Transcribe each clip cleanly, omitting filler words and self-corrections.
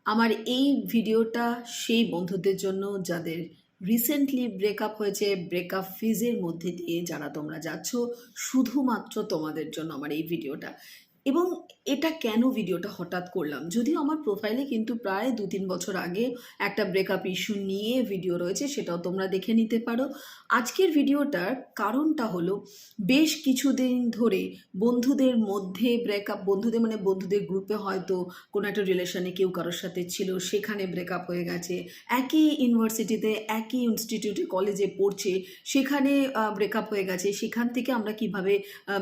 আমার এই ভিডিওটা সেই বন্ধুদের জন্য যাদের রিসেন্টলি ব্রেকআপ হয়েছে, ব্রেকআপ ফেজের মধ্যে দিয়ে যারা তোমরা যাচ্ছ, শুধুমাত্র তোমাদের জন্য আমার এই ভিডিওটা। এবং এটা কেন ভিডিওটা হঠাৎ করলাম, যদিও আমার প্রোফাইলে কিন্তু প্রায় 2-3 বছর আগে একটা ব্রেকআপ ইস্যু নিয়ে ভিডিও রয়েছে, সেটাও তোমরা দেখে নিতে পারো। আজকের ভিডিওটার কারণটা হলো, বেশ কিছুদিন ধরে বন্ধুদের মধ্যে ব্রেকআপ, বন্ধুদের গ্রুপে হয়তো কোনো একটা রিলেশনে কেউ কারোর সাথে ছিল, সেখানে ব্রেকআপ হয়ে গেছে। একই ইউনিভার্সিটিতে, একই ইনস্টিটিউটে, কলেজে পড়ছে, সেখানে ব্রেকআপ হয়ে গেছে। সেখান থেকে আমরা কিভাবে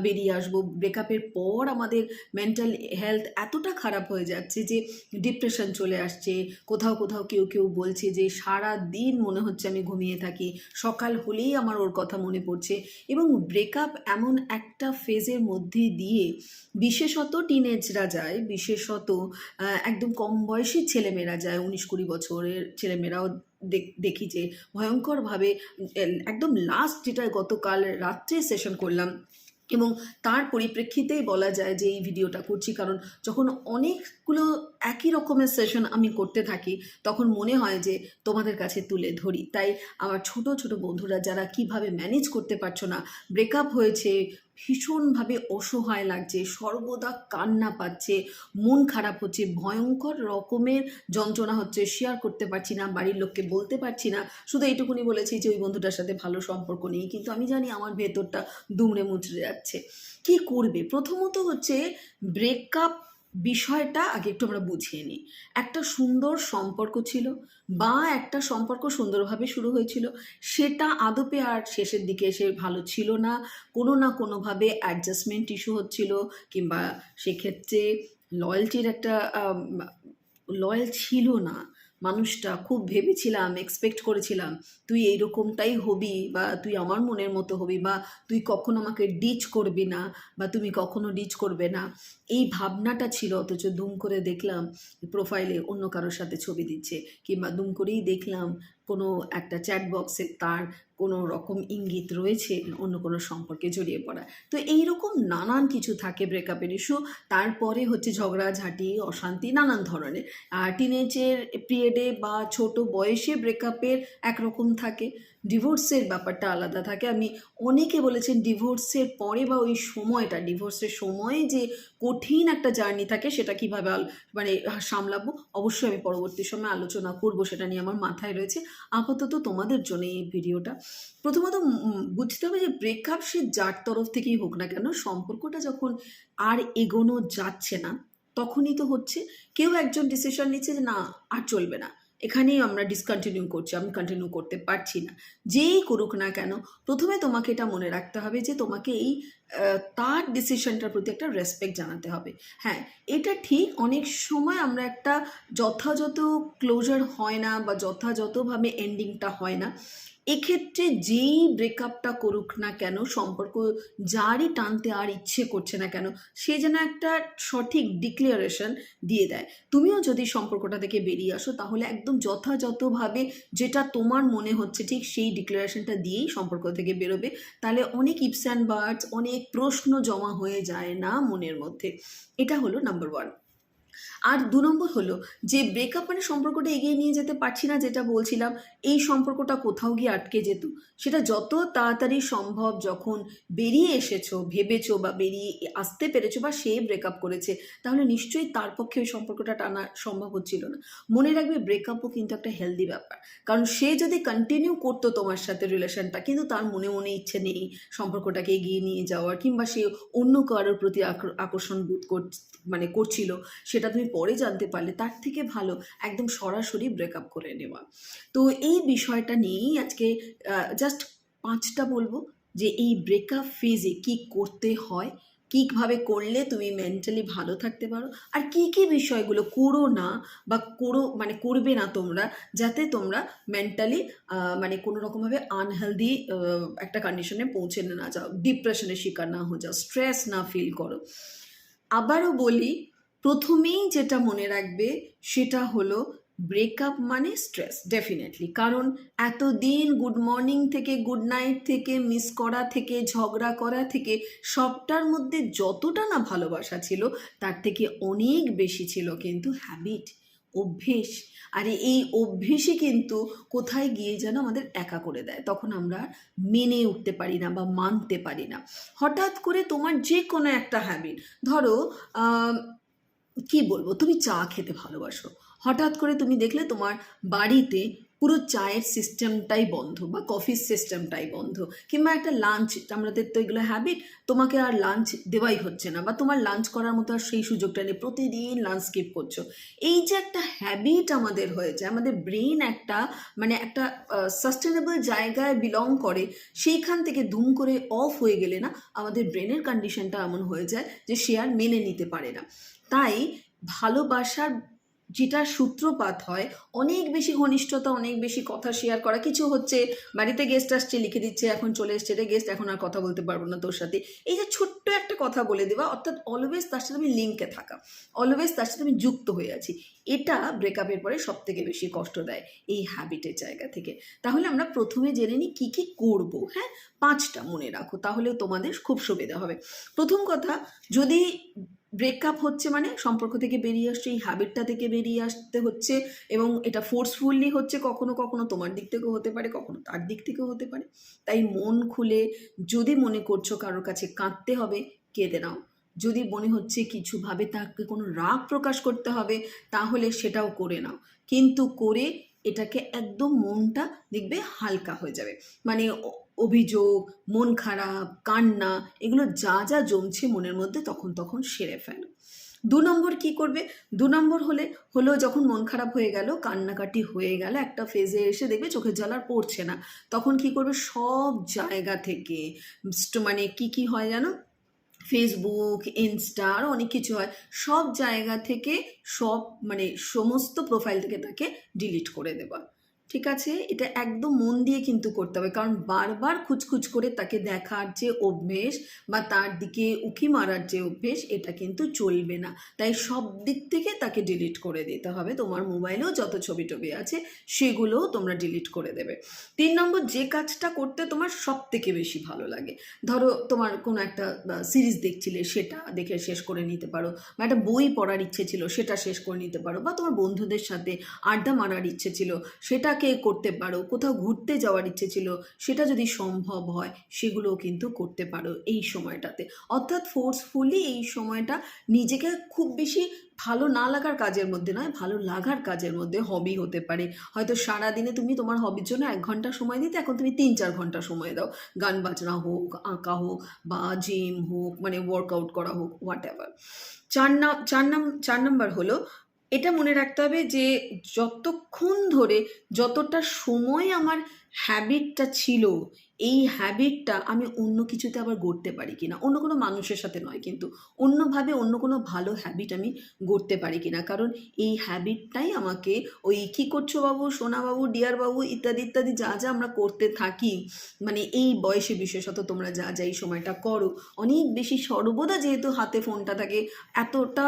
বেরিয়ে আসবো? ব্রেকআপের পর আমাদের মেন্টাল হেলথ এতটা খারাপ হয়ে যাচ্ছে যে ডিপ্রেশন চলে আসছে। কোথাও কোথাও কেউ কেউ বলছে যে সারা দিন মনে হচ্ছে আমি ঘুমিয়ে থাকি, সকাল হলেই আমার ওর কথা মনে পড়ছে। এবং ব্রেকআপ এমন একটা ফেজের মধ্যে দিয়ে বিশেষত টিনেজরা যায়, বিশেষত একদম কম বয়সী ছেলেমেয়েরা যায়, 19-20 বছরের ছেলেমেয়েরাও দেখি যে ভয়ঙ্করভাবে একদম লাস্ট যেটা গতকাল রাত্রে সেশন করলাম, এবং তার পরিপ্রেক্ষিতেই বলা যায় যে এই ভিডিওটা করছি। কারণ যখন অনেকগুলো একই রকমের সেশন আমি করতে থাকি, তখন মনে হয় যে তোমাদের কাছে তুলে ধরি। তাই আমার ছোট ছোট বন্ধুরা যারা কিভাবে ম্যানেজ করতে পারছো না, ব্রেকআপ হয়েছে, ভীষণভাবে অসহায় লাগছে, সর্বদা কান্না পাচ্ছে, মন খারাপ হচ্ছে, ভয়ঙ্কর রকমের যন্ত্রণা হচ্ছে, শেয়ার করতে পারছি না, বাড়ির লোককে বলতে পারছি না, শুধু এইটুকুনি বলেছি যে ওই বন্ধুটার সাথে ভালো সম্পর্ক নেই, কিন্তু আমি জানি আমার ভেতরটা দুমড়ে মুচড়ে যাচ্ছে। কি করবে? প্রথমত হচ্ছে ব্রেকআপ বিষয়টা আগে একটু আমরা বুঝিয়ে নিই। একটা সুন্দর সম্পর্ক ছিল, বা একটা সম্পর্ক সুন্দরভাবে শুরু হয়েছিল, সেটা আদপে আর শেষের দিকে এসে ভালো ছিল না। কোনো না কোনোভাবে অ্যাডজাস্টমেন্ট ইস্যু হচ্ছিল, কিংবা সেক্ষেত্রে লয়্যালটির একটা লয়াল ছিল না মানুষটা। খুব ভেবেছিলাম, এক্সপেক্ট করেছিলাম তুই এইরকমটাই হবি, বা তুই আমার মনের মতো হবি, বা তুই কখনো আমাকে ডিচ করবি না, বা তুমি কখনো ডিচ করবে না, এই ভাবনাটা ছিল। অথচ দুম করে দেখলাম প্রোফাইলে অন্য কারোর সাথে ছবি দিচ্ছে, কিংবা দুম করেই দেখলাম কোনো একটা চ্যাট বক্সে তার কোনো রকম ইঙ্গিত রয়েছে অন্য কোনো সম্পর্কে জড়িয়ে পড়া। তো এইরকম নানান কিছু থাকে ব্রেকআপের ইস্যু। তারপরে হচ্ছে ঝগড়াঝাঁটি, অশান্তি, নানান ধরনের। টিনেজের পিরিয়ডে বা ছোট বয়সে ব্রেকআপের একরকম থাকে, ডিভোর্সের ব্যাপারটা আলাদা থাকে। আমি অনেকে বলেছেন ডিভোর্সের পরে বা ওই সময়টা, ডিভোর্সের সময়ে যে কঠিন একটা জার্নি থাকে, সেটা কীভাবে সামলাবো, অবশ্যই আমি পরবর্তী সময় আলোচনা করব, সেটা নিয়ে আমার মাথায় রয়েছে। আপাতত তোমাদের জন্য এই ভিডিওটা। প্রথমত বুঝতে হবে যে ব্রেকআপ সে যার তরফ থেকেই হোক না কেন, সম্পর্কটা যখন আর এগোনো যাচ্ছে না, তখনই তো হচ্ছে কেউ একজন ডিসিশন নিচ্ছে যে না, আর চলবে না, এখানেই আমরা ডিসকন্টিনিউ করছি, আমি কন্টিনিউ করতে পারছি না। যেই করুক না কেন, প্রথমে তোমাকে এটা মনে রাখতে হবে যে তোমাকে এই তার ডিসিশনটার প্রতি একটা রেসপেক্ট জানাতে হবে। হ্যাঁ, এটা ঠিক, অনেক সময় আমরা একটা যথাযথ ক্লোজার হয় না, বা যথাযথভাবে এন্ডিংটা হয় না। এক্ষেত্রে যেই ব্রেকআপটা করুক না কেন, সম্পর্ক যারই টানতে আর ইচ্ছে করছে না কেন, সে যেন একটা সঠিক ডিক্লারেশন দিয়ে দেয়। তুমিও যদি সম্পর্কটা থেকে বেরিয়ে আসো, তাহলে একদম যথাযথভাবে যেটা তোমার মনে হচ্ছে ঠিক সেই ডিক্লারেশনটা দিয়েই সম্পর্ক থেকে বেরোবে। তাহলে অনেক ইপস অ্যান্ড বাটস, অনেক প্রশ্ন জমা হয়ে যায় না মনের মধ্যে। এটা হলো নাম্বার 1। আর 2 নম্বর হলো যে ব্রেকআপ মানে সম্পর্কটা এগিয়ে নিয়ে যেতে পারছি না, যেটা বলছিলাম, এই সম্পর্কটা কোথাও গিয়ে আটকে যেত, সেটা যত তাড়াতাড়ি সম্ভব যখন বেরিয়ে এসেছো, ভেবেছো বা বেরিয়ে আসতে পেরেছো, বা সে ব্রেকআপ করেছে, তাহলে নিশ্চয়ই তার পক্ষে ওই সম্পর্কটা টানা সম্ভব হচ্ছিল না। মনে রাখবে, ব্রেকআপও কিন্তু একটা হেলদি ব্যাপার। কারণ সে যদি কন্টিনিউ করতো তোমার সাথে রিলেশনটা, কিন্তু তার মনে মনে ইচ্ছে নেই সম্পর্কটাকে এগিয়ে নিয়ে যাওয়ার, কিংবা সে অন্য কারোর প্রতি আকর্ষণ বোধ করছিল, সেটা তুমি পরে জানতে পারলে, তার থেকে ভালো একদম সরাসরি ব্রেকআপ করে নেওয়া। তো এই বিষয়টা নিয়েই আজকে জাস্ট 5টা বলবো যে এই ব্রেকআপ ফেজে কি করতে হয়, কীভাবে করলে তুমি মেন্টালি ভালো থাকতে পারো, আর কি কি বিষয়গুলো করো না, বা করবে না তোমরা, যাতে তোমরা মেন্টালি কোনো রকমভাবে আনহেলদি একটা কন্ডিশনে পৌঁছে না যাও, ডিপ্রেশনের শিকার না হয়ে যাও, স্ট্রেস না ফিল করো। আবারও বলি, প্রথমেই যেটা মনে রাখবে সেটা হলো ব্রেকআপ মানে স্ট্রেস, ডেফিনেটলি। কারণ এতদিন গুড মর্নিং থেকে, গুড নাইট থেকে, মিস করা থেকে, ঝগড়া করা থেকে, সবটার মধ্যে যতটা না ভালোবাসা ছিল, তার থেকে অনেক বেশি ছিল কিন্তু হ্যাবিট, অভ্যেস। আর এই অভ্যেসই কিন্তু কোথায় গিয়ে যেন আমাদের একা করে দেয়, তখন আমরা মেনে উঠতে পারি না বা মানতে পারি না। হঠাৎ করে তোমার যে কোনো একটা হ্যাবিট, ধরো কি বলবো, তুমি চা খেতে ভালোবাসো, হঠাৎ করে তুমি দেখলে তোমার বাড়িতে পুরো চায়ের সিস্টেমটাই বন্ধ বা কফির সিস্টেমটাই বন্ধ, কিংবা একটা লাঞ্চ, আমাদের তো এগুলো হ্যাবিট, তোমাকে আর লাঞ্চ দেওয়াই হচ্ছে না বা তোমার লাঞ্চ করার মতো আর সেই সুযোগটা নেই, প্রতিদিন লাঞ্চ স্কিপ করছো। এই যে একটা হ্যাবিট আমাদের হয়ে যায়, আমাদের ব্রেন একটা মানে একটা সাস্টেনেবল জায়গায় বিলং করে, সেইখান থেকে ধুম করে অফ হয়ে গেলে না আমাদের ব্রেনের কন্ডিশনটা এমন হয়ে যায় যে সে আর মেনে নিতে পারে না। তাই ভালোবাসার যেটা সূত্রপাত হয়, অনেক বেশি ঘনিষ্ঠতা, অনেক বেশি কথা শেয়ার করা, কিছু হচ্ছে বাড়িতে গেস্ট আসছে, লিখে দিচ্ছে এখন চলে এসছে রে গেস্ট, এখন আর কথা বলতে পারবো না তোর সাথে, এই যে ছোট্ট একটা কথা বলে দেওয়া, অর্থাৎ অলওয়েজ তার সাথে আমি লিঙ্কে থাকা, অলওয়েজ তার সাথে আমি যুক্ত হয়ে আছি, এটা ব্রেকআপের পরে সব থেকে বেশি কষ্ট দেয় এই হ্যাবিটের জায়গা থেকে। তাহলে আমরা প্রথমে জেনে নিই কী কী করবো। হ্যাঁ, 5টা মনে রাখো, তাহলে তোমাদের খুব সুবিধা হবে। প্রথম কথা, যদি ব্রেকআপ হচ্ছে মানে সম্পর্ক থেকে বেরিয়ে আসছে, এই হ্যাবিটটা থেকে বেরিয়ে আসতে হচ্ছে, এবং এটা ফোর্সফুলি হচ্ছে, কখনো কখনো তোমার দিক থেকেও হতে পারে, কখনো তার দিক থেকেও হতে পারে। তাই মন খুলে, যদি মনে করছো কারোর কাছে কাঁদতে হবে, কেঁদে নাও। যদি মনে হচ্ছে কিছুভাবে তাকে কোনো রাগ প্রকাশ করতে হবে, তাহলে সেটাও করে নাও, কিন্তু করে এটাকে একদম মনটা দেখবে হালকা হয়ে যাবে। মানে অভিযোগ, মন খারাপ, কান্না, এগুলো যা যা জমছে মনের মধ্যে তখন তখন সেরে ফেলো। 2 নম্বর কি করবে? 2 নম্বর হলো যখন মন খারাপ হয়ে গেল, কান্নাকাটি হয়ে গেল, একটা ফেজে এসে দেখবে চোখের জল আর পড়ছে না, তখন কি করবে? সব জায়গা থেকে মানে কি হয় জানো, ফেসবুক, ইনস্টা, আরও অনেক কিছু হয়, সব জায়গা থেকে সব মানে সমস্ত প্রোফাইল থেকে তাকে ডিলিট করে দেবা। ঠিক আছে, এটা একদম মন দিয়ে কিন্তু করতে হবে, কারণ বারবার খুঁজখুঁজ করে তাকে দেখার যে অভ্যেস বা তার দিকে উকি মারার যে অভ্যেস, এটা কিন্তু চলবে না। তাই সব দিক থেকে তাকে ডিলিট করে দিতে হবে। তোমার মোবাইলেও যত ছবি টবি আছে সেগুলোও তোমরা ডিলিট করে দেবে। 3 নম্বর, যে কাজটা করতে তোমার সব থেকে বেশি ভালো লাগে, ধরো তোমার কোনো একটা সিরিজ দেখছিলে, সেটা দেখে শেষ করে নিতে পারো, বা একটা বই পড়ার ইচ্ছে ছিল, সেটা শেষ করে নিতে পারো, বা তোমার বন্ধুদের সাথে আড্ডা মারার ইচ্ছে ছিল, সেটাকে করতে পারো, কোথাও ঘুরতে যাওয়ার ইচ্ছে ছিল, সেটা যদি সম্ভব হয় সেগুলোও কিন্তু করতে পারো এই সময়টাতে। অর্থাৎ ফোর্সফুলি এই সময়টা নিজেকে খুব বেশি ভালো না লাগার কাজের মধ্যে নয়, ভালো লাগার কাজের মধ্যে, হবি হতে পারে, হয়তো সারাদিনে তুমি তোমার হবির জন্য 1 ঘন্টা সময় দিতে, এখন তুমি 3-4 ঘন্টা সময় দাও, গান বাজনা হোক, আঁকা হোক, বা জিম হোক, মানে ওয়ার্কআউট করা হোক, হোয়াট এভার। 4 নম্বর হলো, এটা মনে রাখতে হবে যে যতক্ষণ ধরে, যতটা সময় আমার হ্যাবিটটা ছিল, এই হ্যাবিটটা আমি অন্য কিছুতে আবার গড়তে পারি কিনা, অন্য কোনো মানুষের সাথে নয় কিন্তু, অন্যভাবে অন্য কোনো ভালো হ্যাবিট আমি গড়তে পারি কিনা, কারণ এই হ্যাবিটটাই আমাকে ওই কী করছো বাবু, সোনা বাবু, ডিয়ার বাবু, ইত্যাদি ইত্যাদি যা যা আমরা করতে থাকি, মানে এই বয়সে বিশেষত তোমরা যা যা এই সময়টা করো, অনেক বেশি সর্বদা যেহেতু হাতে ফোনটা থাকে, এতটা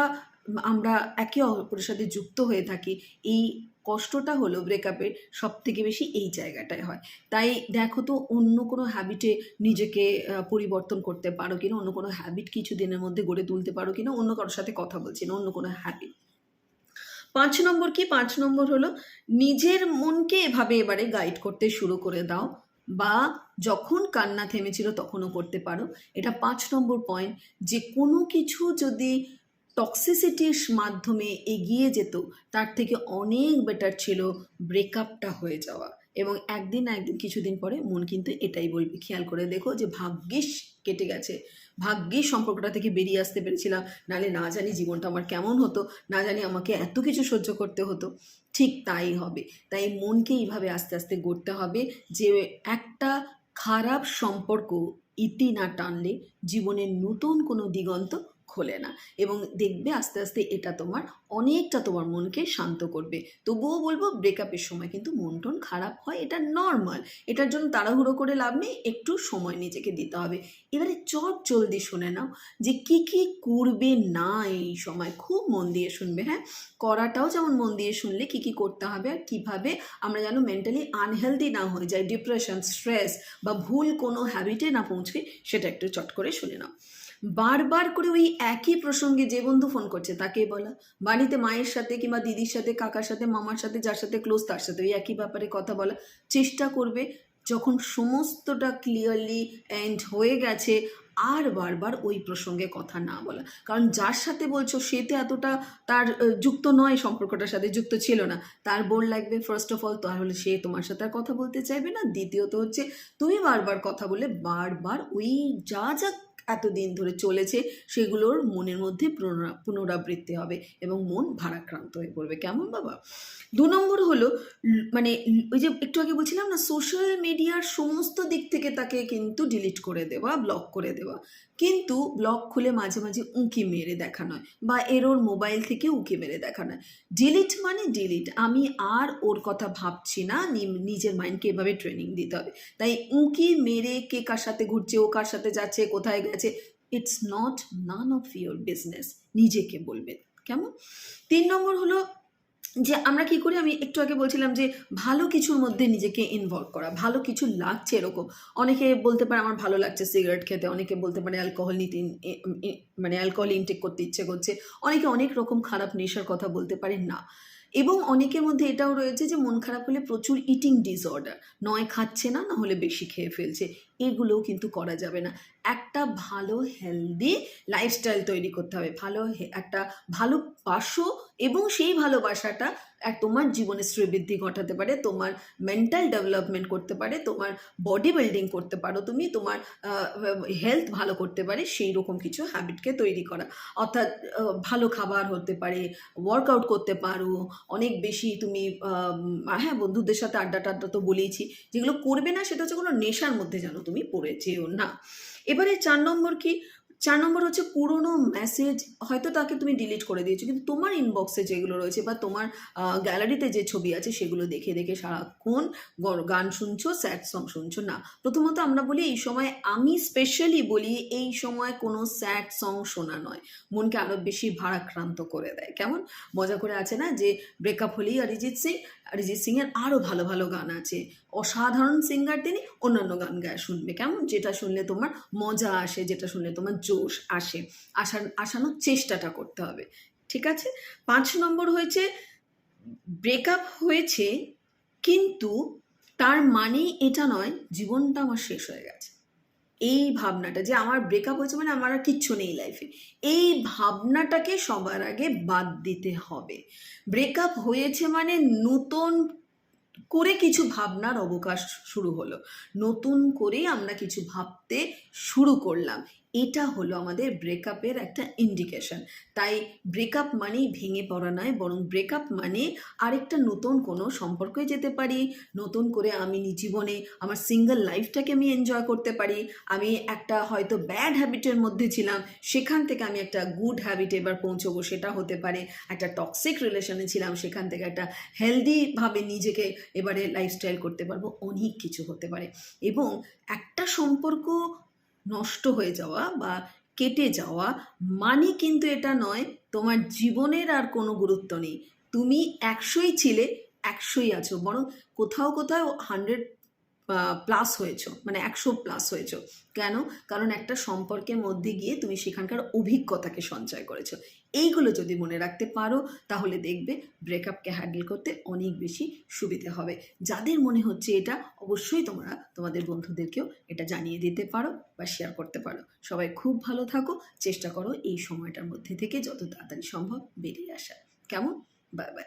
আমরা একে অপরের সাথে যুক্ত হয়ে থাকি, এই কষ্টটা হলো ব্রেকআপের সব থেকে বেশি এই জায়গাটায় হয়। তাই দেখো তো অন্য কোনো হ্যাবিটে নিজেকে পরিবর্তন করতে পারো কিনা, অন্য কোনো হ্যাবিট কিছু দিনের মধ্যে গড়ে তুলতে পারো কিনা, অন্য কারোর সাথে কথা বলছি না, অন্য কোনো হ্যাবিট। 5 নম্বর কি? 5 নম্বর হলো, নিজের মনকে এভাবে এবারে গাইড করতে শুরু করে দাও, বা যখন কান্না থেমেছিল তখনও করতে পারো। এটা 5 নম্বর পয়েন্ট, যে কোনো কিছু যদি টক্সিসিটির মাধ্যমে এগিয়ে যেত, তার থেকে অনেক বেটার ছিল ব্রেকআপটা হয়ে যাওয়া। এবং একদিন না একদিন, কিছুদিন পরে মন কিন্তু এটাই বলবে, খেয়াল করে দেখো, যে ভাগ্যিস কেটে গেছে, ভাগ্যিস সম্পর্কটা থেকে বেরিয়ে আসতে পেরেছিলাম, নাহলে না জানি জীবনটা আমার কেমন হতো, না জানি আমাকে এত কিছু সহ্য করতে হতো। ঠিক তাই হবে। তাই মনকে এইভাবে আস্তে আস্তে গড়তে হবে, যে একটা খারাপ সম্পর্ক ইতি না টানলে জীবনের নতুন কোনো দিগন্ত খোলে না। এবং দেখবে আস্তে আস্তে এটা তোমার অনেকটা তোমার মনকে শান্ত করবে। তবুও বলবো, ব্রেকআপের সময় কিন্তু মন টন খারাপ হয়, এটা নর্মাল, এটার জন্য তাড়াহুড়ো করে লাভ নেই, একটু সময় নিজেকে দিতে হবে। এবারে চট জলদি শুনে নাও যে কি কি করবে না এই সময়, খুব মন দিয়ে শুনবে। হ্যাঁ, করাটাও যেমন মন দিয়ে শুনলে কি কি করতে হবে, আর কিভাবে আমরা যেন মেন্টালি আনহেলদি না হয়ে যায়, ডিপ্রেশন, স্ট্রেস বা ভুল কোনো হ্যাবিটে না পৌঁছবে, সেটা একটু চট করে শুনে নাও। বারবার করে ওই একই প্রসঙ্গে যে বন্ধু ফোন করছে তাকেই বলা, বাড়িতে মায়ের সাথে কিংবা দিদির সাথে, কাকার সাথে, মামার সাথে, যার সাথে ক্লোজ তার সাথে ওই একই ব্যাপারে কথা বলা। চেষ্টা করবে যখন সমস্তটা ক্লিয়ারলি এন্ড হয়ে গেছে আর বারবার ওই প্রসঙ্গে কথা না বলা। কারণ যার সাথে বলছো সে তো এতটা তার যুক্ত নয়, সম্পর্কটার সাথে যুক্ত ছিল না, তার বোর লাগবে ফার্স্ট অফ অল, তাহলে সে তোমার সাথে আর কথা বলতে চাইবে না। দ্বিতীয়ত হচ্ছে তুমি বারবার কথা বলে বারবার ওই যা যা এতদিন ধরে চলেছে সেগুলোর মনের মধ্যে পুনরাবৃত্তি হবে এবং মন ভারাক্রান্ত হয়ে পড়বে। কেমন বাবা? 2 নম্বর হলো মানে ওই যে একটু আগে বলছিলাম না, সোশ্যাল মিডিয়ার সমস্ত দিক থেকে তাকে কিন্তু ডিলিট করে দেওয়া, ব্লক করে দেওয়া। কিন্তু ব্লক খুলে মাঝে মাঝে উঁকি মেরে দেখা নয়, বা এরোর মোবাইল থেকে উঁকি মেরে দেখা নয়। ডিলিট মানে ডিলিট, আমি আর ওর কথা ভাবছি না, নিজের মাইন্ডকে এভাবে ট্রেনিং দিতে হবে। তাই উঁকি মেরে কে কার সাথে ঘুরছে, ও কার সাথে যাচ্ছে, কোথায় গেছে, it's not none of your business, নিজেকে বলবেন। কেমন? 3 নম্বর হলো যে আমরা কি করি, আমি একটু আগে বলছিলাম যে ভালো কিছুর মধ্যে নিজেকে ইনভলভ করা, ভালো কিছু লাগছে এরকম। অনেকে বলতে পারে আমার ভালো লাগছে সিগারেট খেতে, অনেকে বলতে পারে অ্যালকোহল নিতে মানে অ্যালকোহল ইনটেক করতে ইচ্ছে করছে, অনেকে অনেক রকম খারাপ নেশার কথা বলতে পারে না। এবং অনেকের মধ্যে এটাও রয়েছে যে মন খারাপ হলে প্রচুর ইটিং ডিসঅর্ডার, নয় খাচ্ছে না, না হলে বেশি খেয়ে ফেলছে, এগুলোও কিন্তু করা যাবে না। একটা ভালো হেলদি লাইফস্টাইল তৈরি করতে হবে, একটা ভালোবাসো এবং সেই ভালোবাসাটা তোমার জীবনে শ্রীবৃদ্ধি ঘটাতে পারে, তোমার মেন্টাল ডেভেলপমেন্ট করতে পারে, তোমার বডি বিল্ডিং করতে পারো তুমি, তোমার হেলথ ভালো করতে পারে, সেই রকম কিছু হ্যাবিটকে তৈরি করা। অর্থাৎ ভালো খাবার হতে পারে, ওয়ার্কআউট করতে পারো, অনেক বেশি তুমি হ্যাঁ বন্ধুদের সাথে আড্ডা টাড্ডা তো বলেইছি। যেগুলো করবে না সেটা হচ্ছে কোনো নেশার মধ্যে যেন তুমি পড়ে যেও না। এবারে 4 নম্বর কি? 4 নম্বর হচ্ছে পুরনো মেসেজ হয়তো তাকে তুমি ডিলিট করে দিয়েছো, কিন্তু তোমার ইনবক্সে যেগুলো রয়েছে বা তোমার গ্যালারিতে যে ছবি আছে সেগুলো দেখে দেখে সারাক্ষণ গান শুনছো, স্যাড সং শুনছো না। প্রথমত আমরা বলি এই সময়, আমি স্পেশালি বলি এই সময় কোনো স্যাড সং শোনা নয়, মনকে আরও বেশি ভারাক্রান্ত করে দেয়। কেমন মজা করে আছে না যে ব্রেকআপ হলেই অরিজিৎ সিংয়ের আরও ভালো ভালো গান আছে, অসাধারণ সিঙ্গার তিনি, অন্যান্য গান গায়ে শুনবে। কেমন? যেটা শুনলে তোমার মজা আসে, যেটা শুনলে তোমার জোশ আসে, আসানোর চেষ্টাটা করতে হবে। ঠিক আছে? 5 নম্বর হয়েছে ব্রেকআপ হয়েছে কিন্তু তার মানেই এটা নয় জীবনটা আমার শেষ হয়ে গেছে। এই ভাবনাটা যে আমার ব্রেকআপ হয়েছে মানে আমার আর কিচ্ছু নেই লাইফে, এই ভাবনাটাকে সবার আগে বাদ দিতে হবে। ব্রেকআপ হয়েছে মানে নতুন করে কিছু ভাবনার অবকাশ শুরু হলো, নতুন করে আমরা কিছু ভাবতে শুরু করলাম, এটা হলো আমাদের ব্রেকআপের একটা ইন্ডিকেশন। তাই ব্রেকআপ মানেই ভেঙে পড়া নয়, বরং ব্রেকআপ মানে আরেকটা নতুন কোনো সম্পর্কে যেতে পারি, নতুন করে আমি জীবনে আমার সিঙ্গেল লাইফটাকে আমি এনজয় করতে পারি। আমি একটা হয়তো ব্যাড হ্যাবিটের মধ্যে ছিলাম, সেখান থেকে আমি একটা গুড হ্যাবিটে এবার পৌঁছবো, সেটা হতে পারে একটা টক্সিক রিলেশনে ছিলাম, সেখান থেকে একটা হেলদিভাবে নিজেকে এবারে লাইফস্টাইল করতে পারবো, অনেক কিছু হতে পারে। এবং একটা সম্পর্ক নষ্ট হয়ে যাওয়া বা কেটে যাওয়া মানে কিন্তু এটা নয় তোমার জীবনের আর কোনো গুরুত্ব নেই, তুমি 100ই ছিলে, 100ই আছো, বরং কোথাও কোথাও 100 প্লাস হয়েছো, মানে 100+ হয়েছো। কেন? কারণ একটা সম্পর্কের মধ্যে গিয়ে তুমি সেখানকার অভিজ্ঞতাকে সঞ্চয় করেছো। এইগুলো যদি মনে রাখতে পারো তাহলে দেখবে ব্রেকআপকে হ্যান্ডেল করতে অনেক বেশি সুবিধে হবে। যাদের মনে হচ্ছে এটা, অবশ্যই তোমরা তোমাদের বন্ধুদেরকেও এটা জানিয়ে দিতে পারো বা শেয়ার করতে পারো। সবাই খুব ভালো থাকো, চেষ্টা করো এই সময়টার মধ্যে থেকে যত তাড়াতাড়ি সম্ভব বেরিয়ে আসা। কেমন? Bye bye.